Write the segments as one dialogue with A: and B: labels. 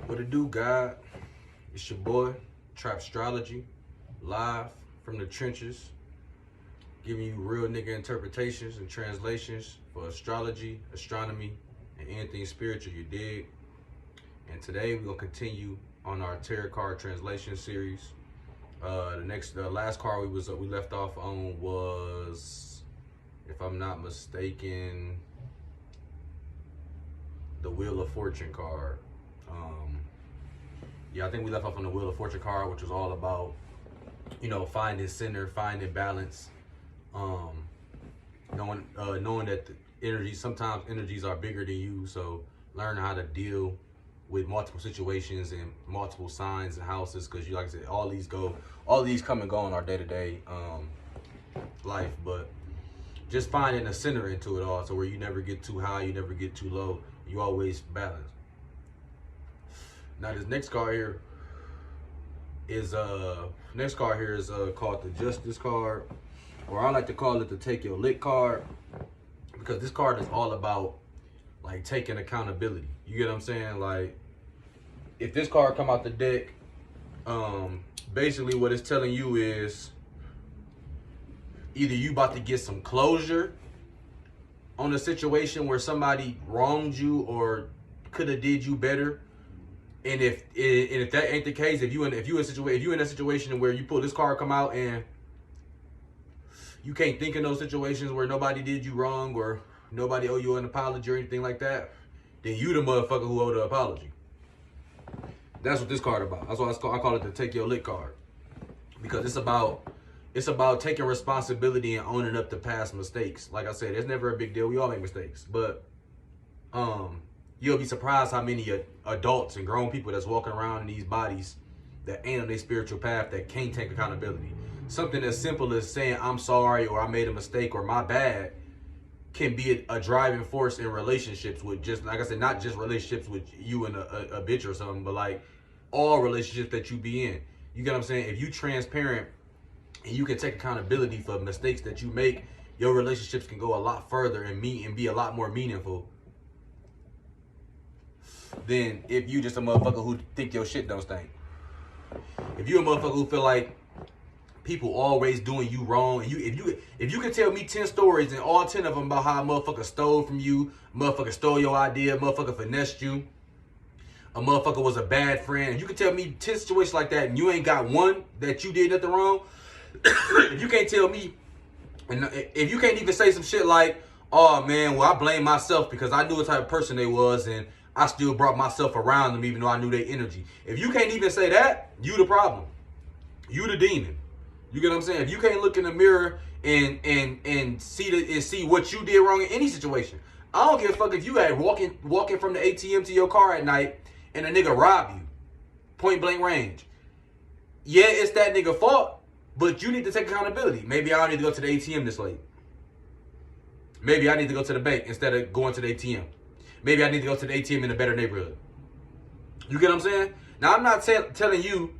A: What it do, God? It's your boy, Trap Astrology, live from the trenches, giving you real nigga interpretations and translations for astrology, astronomy, and anything spiritual, you dig? And today we're gonna continue on our tarot card translation series. The last card we left off on was, if I'm not mistaken, the Wheel of Fortune card. I think we left off on the Wheel of Fortune card, which was all about, finding center, finding balance, knowing that sometimes energies are bigger than you. So learn how to deal with multiple situations and multiple signs and houses, because like I said, all these come and go in our day-to-day life, but just finding a center into it all, so where you never get too high, you never get too low, you always balance. Now this next card here is called the Justice card, or I like to call it the Take Your Lick card, because this card is all about like taking accountability. You get what I'm saying? Like, if this card come out the deck, basically what it's telling you is either you about to get some closure on a situation where somebody wronged you or could have did you better. And if that ain't the case, if you in a situation where you pull this card come out and you can't think of those situations where nobody did you wrong or nobody owe you an apology or anything like that, then you the motherfucker who owe the apology. That's what this card about. That's why I call it the Take Your Lick card, because it's about taking responsibility and owning up to past mistakes. Like I said, it's never a big deal. We all make mistakes, but you'll be surprised how many adults and grown people that's walking around in these bodies that ain't on their spiritual path that can't take accountability. Something as simple as saying I'm sorry, or I made a mistake, or my bad, can be a driving force in relationships with, just like I said, not just relationships with you and a bitch or something, but like all relationships that you be in. You get what I'm saying? If you transparent and you can take accountability for mistakes that you make, your relationships can go a lot further and be a lot more meaningful than if you just a motherfucker who think your shit don't stink. If you a motherfucker who feel like people always doing you wrong, and if you can tell me 10 stories and all 10 of them about how a motherfucker stole from you, motherfucker stole your idea, motherfucker finessed you, a motherfucker was a bad friend, and you can tell me 10 situations like that and you ain't got one that you did nothing wrong, if you can't tell me, and if you can't even say some shit like, oh man, well I blame myself because I knew what type of person they was and I still brought myself around them even though I knew their energy. If you can't even say that, you the problem. You the demon. You get what I'm saying? If you can't look in the mirror and see what you did wrong in any situation, I don't give a fuck if you had walking from the ATM to your car at night and a nigga rob you, point blank range. Yeah, it's that nigga fault, but you need to take accountability. Maybe I don't need to go to the ATM this late. Maybe I need to go to the bank instead of going to the ATM. Maybe I need to go to the ATM in a better neighborhood. You get what I'm saying? Now, I'm not telling you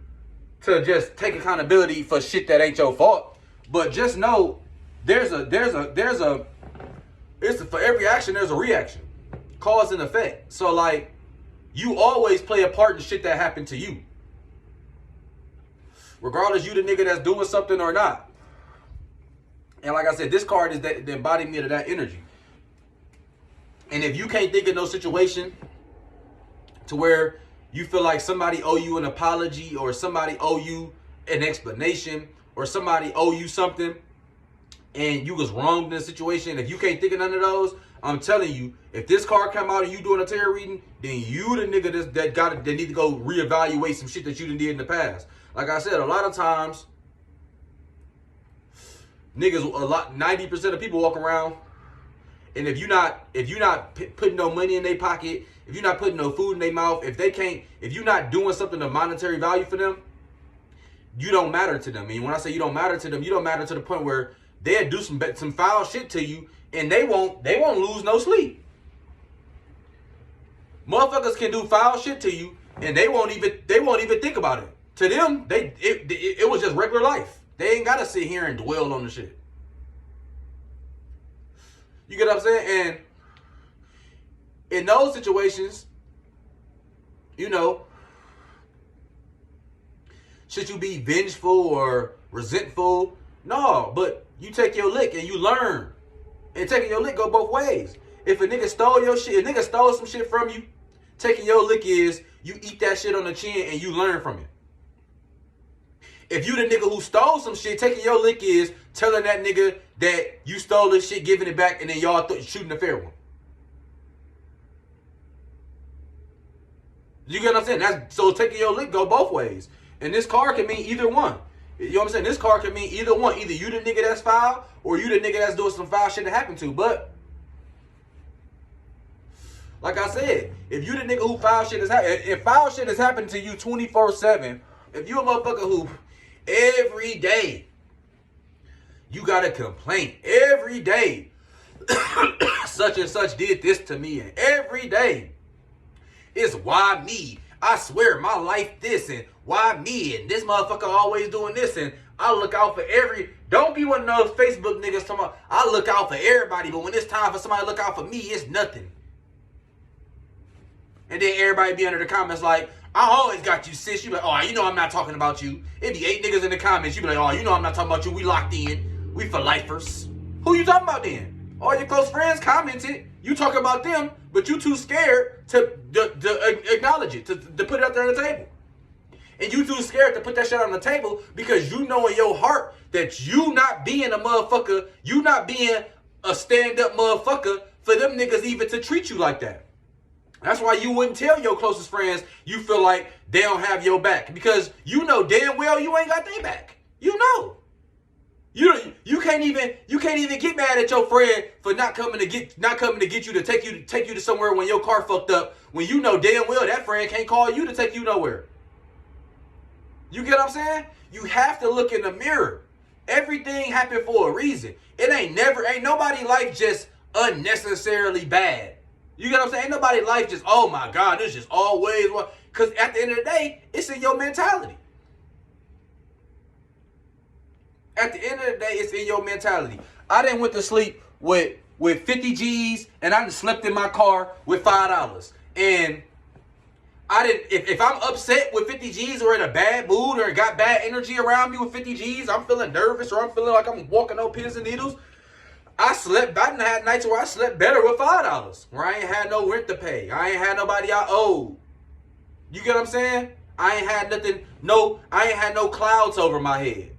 A: to just take accountability for shit that ain't your fault, but just know for every action there's a reaction, cause and effect. So like, you always play a part in shit that happened to you, regardless you the nigga that's doing something or not. And like I said, this card is the embodiment of that energy. And if you can't think of no situation to where you feel like somebody owe you an apology, or somebody owe you an explanation, or somebody owe you something and you was wronged in a situation, if you can't think of none of those, I'm telling you, if this card come out and you doing a tarot reading, then you the nigga that need to go reevaluate some shit that you done did in the past. Like I said, a lot of times, niggas, 90% of people walk around, and if you're not putting no money in their pocket, if you're not putting no food in their mouth, if you're not doing something of monetary value for them, you don't matter to them. And when I say you don't matter to them, you don't matter to the point where they'll do some foul shit to you and they won't lose no sleep. Motherfuckers can do foul shit to you and they won't even think about it. To them, it was just regular life. They ain't gotta sit here and dwell on the shit. You get what I'm saying? And in those situations, you know, Should you be vengeful or resentful? No, but you take your lick and you learn. And taking your lick go both ways. If a nigga stole your shit, a nigga stole some shit from you, taking your lick is you eat that shit on the chin and you learn from it. If you the nigga who stole some shit, taking your lick is telling that nigga that you stole this shit, giving it back, and then y'all shooting a fair one. You get what I'm saying? So taking your lick go both ways. And this card can mean either one. You know what I'm saying? This card can mean either one. Either you the nigga that's foul, or you the nigga that's doing some foul shit that happened to. But like I said, if you the nigga who foul shit is happening, if foul shit is happening to you 24/7, if you a motherfucker who every day you got a complaint, every day such and such did this to me, and every day it's why me? I swear my life this, and why me? And this motherfucker always doing this, and I look out for every... Don't be one of those Facebook niggas talking about, I look out for everybody, but when it's time for somebody to look out for me, it's nothing. And then everybody be under the comments like, I always got you, sis. You be like, oh, you know I'm not talking about you. It'd be 8 niggas in the comments. You be like, oh, you know I'm not talking about you. We locked in. We for lifers. Who you talking about then? All your close friends commented. You talking about them, but you too scared to acknowledge it, to put it out there on the table. And you too scared to put that shit on the table because you know in your heart that you not being a motherfucker, you not being a stand-up motherfucker for them niggas even to treat you like that. That's why you wouldn't tell your closest friends you feel like they don't have your back, because you know damn well you ain't got their back. You know. You can't even get mad at your friend for not coming to get you to take you to somewhere when your car fucked up, when you know damn well that friend can't call you to take you nowhere. You get what I'm saying? You have to look in the mirror. Everything happened for a reason. Ain't nobody life just unnecessarily bad. You get what I'm saying? Ain't nobody life just, oh my God, this just always what. Because at the end of the day, it's in your mentality. At the end of the day, it's in your mentality. I done went to sleep with 50 G's and I done slept in my car with $5. And I didn't, if I'm upset with 50 G's or in a bad mood or got bad energy around me with 50 G's, I'm feeling nervous or I'm feeling like I'm walking on pins and needles, I done had nights where I slept better with $5, where I ain't had no rent to pay. I ain't had nobody I owed. You get what I'm saying? I ain't had no clouds over my head.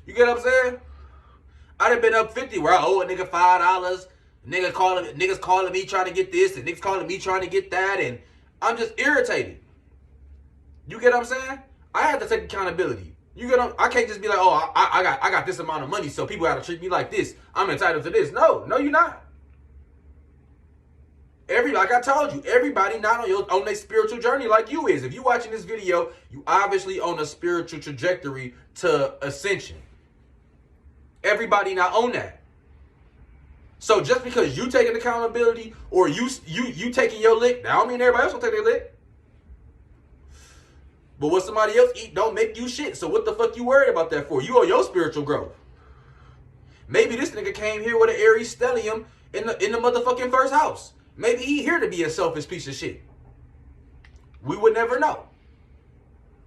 A: You get what I'm saying? I done been up 50 where I owe a nigga $5. Niggas calling me trying to get this, and niggas calling me trying to get that, and I'm just irritated. You get what I'm saying? I have to take accountability. You get what I can't just be like, oh, I got this amount of money, so people gotta treat me like this. I'm entitled to this. No, you're not. Like I told you, everybody not on their spiritual journey like you is. If you watching this video, you obviously on a spiritual trajectory to ascension. Everybody not on that. So just because you taking accountability or you taking your lick, that don't mean everybody else will take their lick. But what somebody else eat don't make you shit. So what the fuck you worried about that for? You owe your spiritual growth. Maybe this nigga came here with an Aries stellium in the motherfucking first house. Maybe he here to be a selfish piece of shit. We would never know.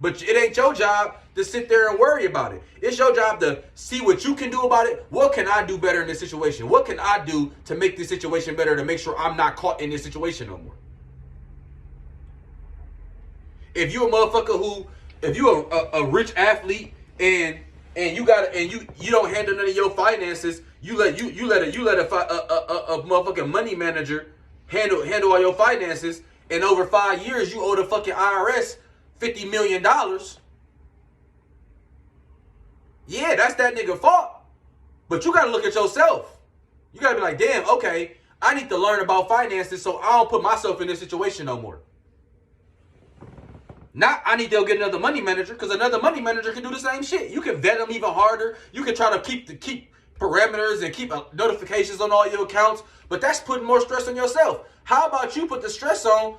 A: But it ain't your job to sit there and worry about it. It's your job to see what you can do about it. What can I do better in this situation? What can I do to make this situation better, to make sure I'm not caught in this situation no more? If you a motherfucker if you a rich athlete and you don't handle none of your finances, you let a motherfucking money manager handle all your finances, and over 5 years you owe the fucking IRS $50 million. Yeah, that's that nigga fault. But you gotta look at yourself. You gotta be like, damn, okay, I need to learn about finances so I don't put myself in this situation no more. Not I need to go get another money manager, because another money manager can do the same shit. You can vet them even harder. You can try to keep parameters and keep notifications on all your accounts, but that's putting more stress on yourself. How about you put the stress on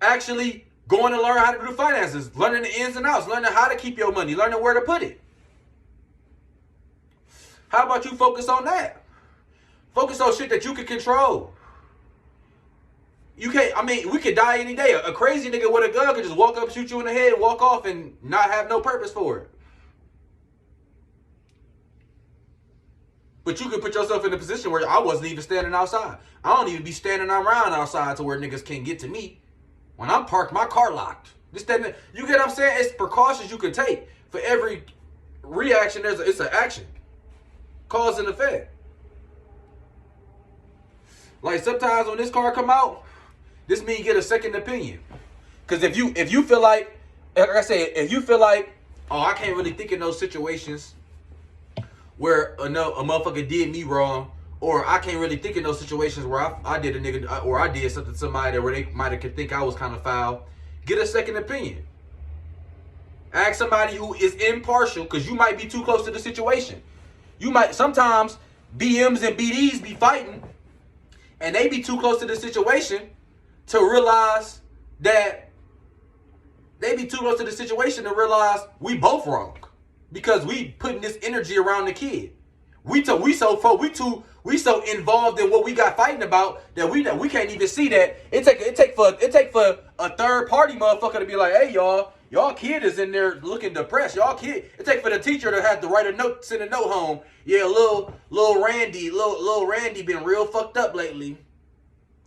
A: actually going to learn how to do finances, learning the ins and outs, learning how to keep your money, learning where to put it. How about you focus on that? Focus on shit that you can control. You can't, I mean, we could die any day. A crazy nigga with a gun could just walk up, shoot you in the head, walk off, and not have no purpose for it. But you could put yourself in a position where I wasn't even standing outside. I don't even be standing around outside to where niggas can't get to me. When I'm parked, my car locked. You get what I'm saying? It's precautions you can take. For every reaction, it's an action. Cause and effect. Like sometimes when this car come out, this means get a second opinion. Because if you feel like I said, if you feel like, oh, I can't really think of those situations where a motherfucker did me wrong, or I can't really think of those situations where I did a nigga, or I did something to somebody where they might have think I was kind of foul, get a second opinion. Ask somebody who is impartial, because you might be too close to the situation. You might, sometimes BMs and BDs be fighting, and they be too close to the situation to realize that we both wrong, because we putting this energy around the kid. We so involved in what we got fighting about that we can't even see that. It take for a third party motherfucker to be like, hey y'all kid is in there looking depressed. Y'all kid. It take for the teacher to have to write a note, send a note home. Yeah, little Randy been real fucked up lately.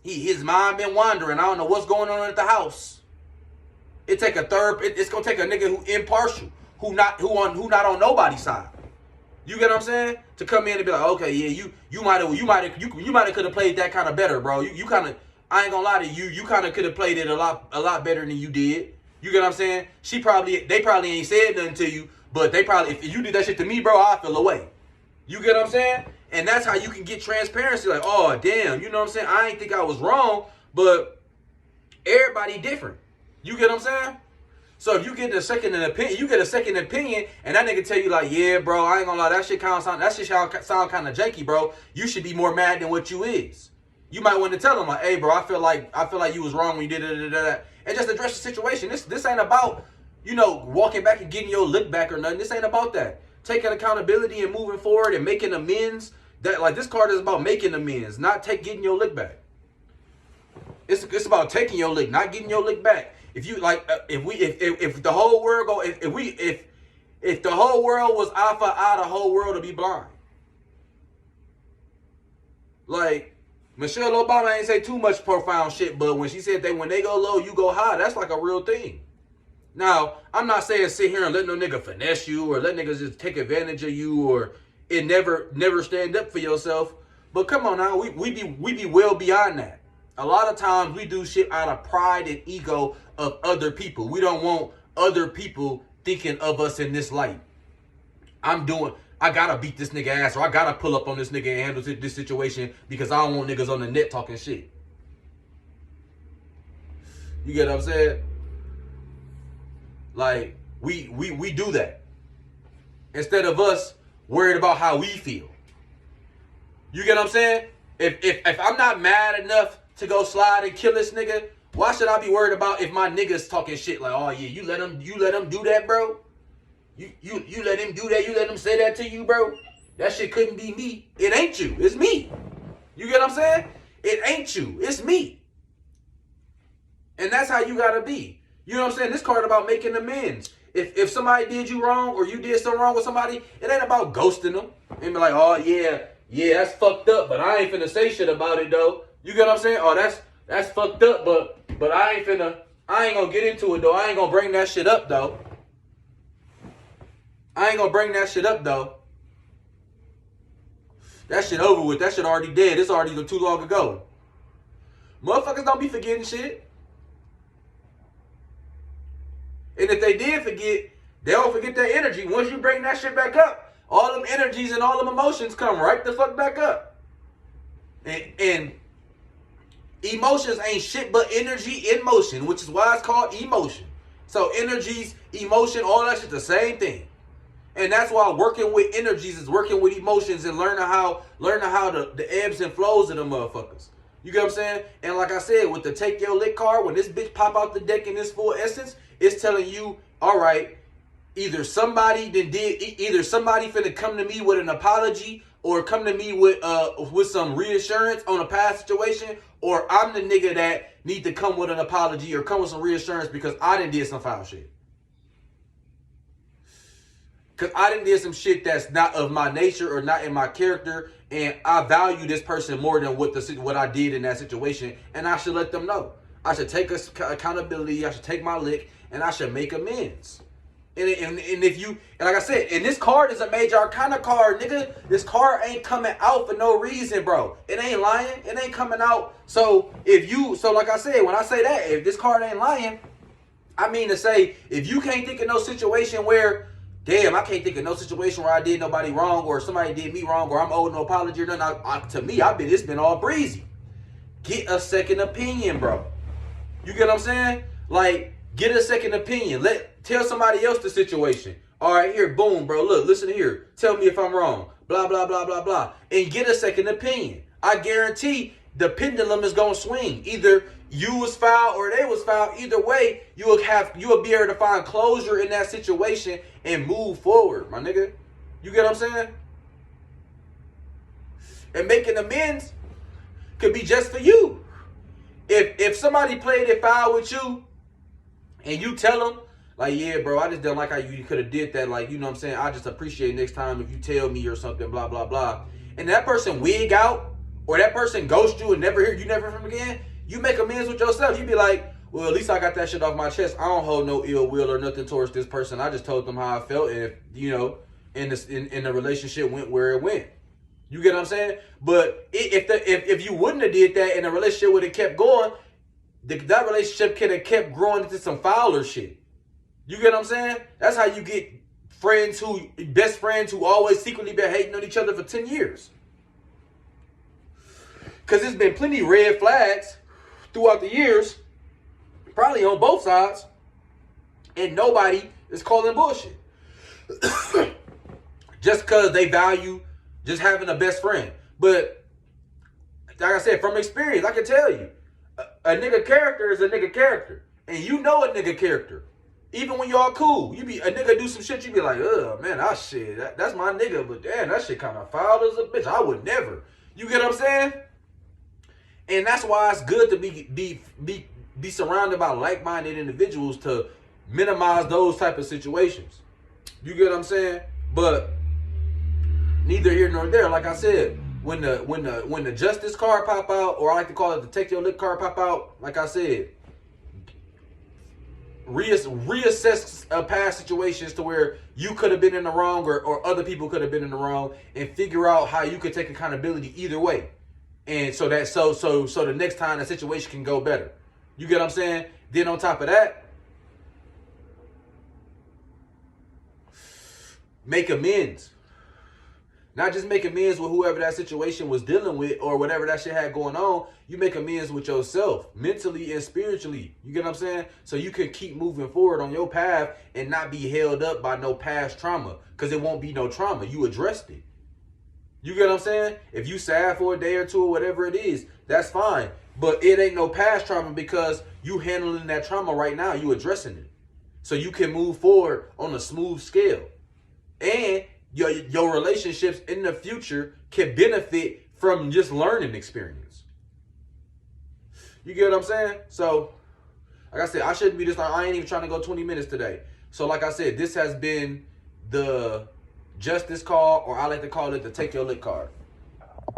A: His mind been wandering. I don't know what's going on at the house. It's gonna take a nigga who impartial, who not on nobody's side. You get what I'm saying? To come in and be like, okay, yeah, you might have could have played that kind of better, bro. You kind of, I ain't gonna lie to you, you kind of could have played it a lot better than you did. You get what I'm saying? They probably ain't said nothing to you, but if you did that shit to me, bro, I feel away. You get what I'm saying? And that's how you can get transparency. Like, oh damn, you know what I'm saying? I ain't think I was wrong, but everybody different. You get what I'm saying? So if you get a second opinion, and that nigga tell you like, yeah, bro, I ain't gonna lie, that shit sound kind of janky, bro. You should be more mad than what you is. You might want to tell him like, hey, bro, I feel like you was wrong when you did that, and just address the situation. This ain't about, walking back and getting your lick back or nothing. This ain't about that. Taking accountability and moving forward and making amends. That, like, this card is about making amends, not getting your lick back. It's about taking your lick, not getting your lick back. If you like, if the whole world if the whole world was eye for eye, the whole world would be blind. Like, Michelle Obama ain't say too much profound shit, but when she said that when they go low, you go high, that's like a real thing. Now, I'm not saying sit here and let no nigga finesse you or let niggas just take advantage of you or it never stand up for yourself. But come on now, we be well beyond that. A lot of times we do shit out of pride and ego of other people. We don't want other people thinking of us in this light. I gotta beat this nigga ass, or I gotta pull up on this nigga and handle this situation because I don't want niggas on the net talking shit. You get what I'm saying? Like, we do that. Instead of us worried about how we feel. You get what I'm saying? If I'm not mad enough to go slide and kill this nigga, why should I be worried about if my niggas talking shit like, oh yeah, you let him do that, bro? You let him do that, you let him say that to you, bro? That shit couldn't be me. It ain't you, it's me. You get what I'm saying? It ain't you, it's me. And that's how you gotta be. You know what I'm saying? This card about making amends. If somebody did you wrong or you did something wrong with somebody, it ain't about ghosting them and be like, oh yeah, that's fucked up, but I ain't finna say shit about it though. You get what I'm saying? Oh, that's fucked up, but I ain't gonna get into it though. I ain't gonna bring that shit up though. That shit over with. That shit already dead. It's already too long ago. Motherfuckers don't be forgetting shit. And if they did forget, they don't forget that energy. Once you bring that shit back up, all them energies and all them emotions come right the fuck back up. And emotions ain't shit but energy in motion, which is why it's called emotion. So energies, emotion, all that shit the same thing. And that's why working with energies is working with emotions and learning how the ebbs and flows of the motherfuckers. You get what I'm saying? And like I said, with the take your lick card, when this bitch pop out the deck in this full essence, it's telling you, all right, either somebody finna come to me with an apology, or come to me with some reassurance on a past situation, or I'm the nigga that need to come with an apology or come with some reassurance because I done did some foul shit. Because I done did some shit that's not of my nature or not in my character, and I value this person more than what I did in that situation, and I should let them know. I should take accountability, I should take my lick, and I should make amends. And if you, and like I said, and this card is a major arcana card, nigga. This card ain't coming out for no reason, bro. It ain't lying. It ain't coming out. So like I said, when I say that, if this card ain't lying, I mean to say, if you can't think of no situation where, damn, I can't think of no situation where I did nobody wrong, or somebody did me wrong, or I'm owed no apology or nothing. To me, it's been all breezy. Get a second opinion, bro. You get what I'm saying? Like, get a second opinion. Tell somebody else the situation. All right, here, boom, bro. Look, listen here. Tell me if I'm wrong. Blah, blah, blah, blah, blah. And get a second opinion. I guarantee the pendulum is going to swing. Either you was foul or they was foul. Either way, you will be able to find closure in that situation and move forward, my nigga. You get what I'm saying? And making amends could be just for you. If somebody played it foul with you and you tell them, like, yeah, bro, I just don't like how you could have did that. Like, you know what I'm saying? I just appreciate next time if you tell me or something, blah, blah, blah. And that person wig out, or that person ghost you and never hear from them again, you make amends with yourself. You be like, well, at least I got that shit off my chest. I don't hold no ill will or nothing towards this person. I just told them how I felt, and if, you know, and the relationship went where it went. You get what I'm saying? But if you wouldn't have did that and the relationship would have kept going, that relationship could have kept growing into some fouler shit. You get what I'm saying? That's how you get best friends who always secretly been hating on each other for 10 years. Because there's been plenty of red flags throughout the years, probably on both sides, and nobody is calling bullshit. Just because they value just having a best friend. But like I said, from experience, I can tell you, a nigga character is a nigga character. And you know a nigga character. Even when y'all cool, a nigga do some shit, you be like, ugh, man, that's my nigga, but damn, that shit kind of foul as a bitch. I would never. You get what I'm saying? And that's why it's good to be surrounded by like-minded individuals to minimize those type of situations. You get what I'm saying? But neither here nor there. Like I said, when the justice card pop out, or I like to call it the take your lick card pop out, like I said, reassess past situations to where you could have been in the wrong, or other people could have been in the wrong, and figure out how you could take accountability either way. And so that so the next time the situation can go better. You get what I'm saying? Then on top of that, make amends. Not just make amends with whoever that situation was dealing with or whatever that shit had going on. You make amends with yourself, mentally and spiritually. You get what I'm saying? So you can keep moving forward on your path and not be held up by no past trauma. Because it won't be no trauma. You addressed it. You get what I'm saying? If you sad for a day or two or whatever it is, that's fine. But it ain't no past trauma because you handling that trauma right now. You addressing it. So you can move forward on a smooth scale. And your relationships in the future can benefit from just learning experience. You get what I'm saying? So, like I said, I shouldn't be this long. I ain't even trying to go 20 minutes today. So, like I said, this has been the justice call, or I like to call it the take your lick card.